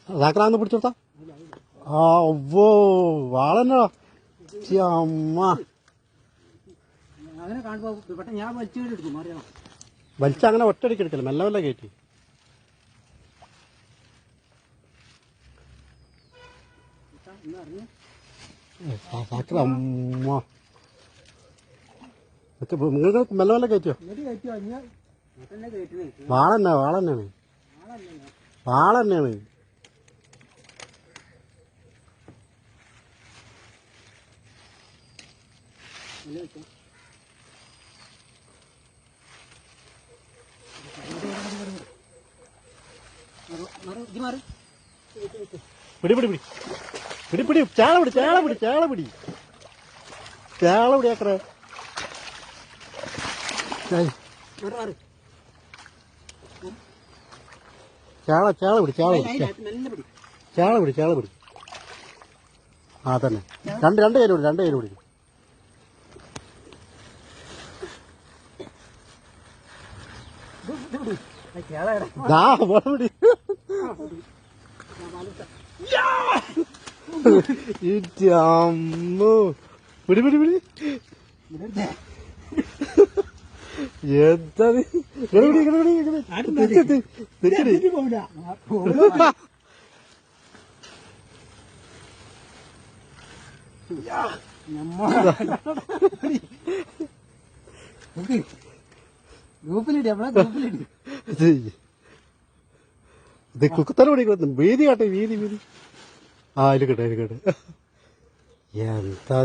സാക്കറാന്ന് പിടിച്ചോട്ടാ. ആ ഒവ്വോ വാളന്നോ അമ്മ അങ്ങനെ കാണുമ്പോ പെട്ടെന്ന് ഞാൻ വലിച്ചെടുക്കും അറിയണം. വലിച്ചങ്ങനെ ഒറ്റയടിക്ക് എടുക്കല, മെല്ലെ മെല്ലെ കയറ്റി. സാക്കറ അമ്മ നിങ്ങൾക്ക് മെല്ലെ മെല്ലെ കയറ്റിയോ? വാളന്നെയാണ് പിടി പിടി പിടി പിടി പിടി ചേള പിടി ചേള പിടി ചേള പിടി ചേള പിടി ആക്കറേ. ചേള ചേള പിടി ചേള പിടി ചേള പിടി ചേള പിടി. ആ തന്നെ രണ്ട് കയ്യിൽ പിടി, രണ്ട് കയ്യിൽ പിടി. പിടി പിടി പിടി പിടി എന്താ ഇത് കുക്കത്തല പിടിക്കുന്നു. വീതി കാട്ടെ വീതി വീതി. ആ അതിൽ കേട്ടെ എന്താ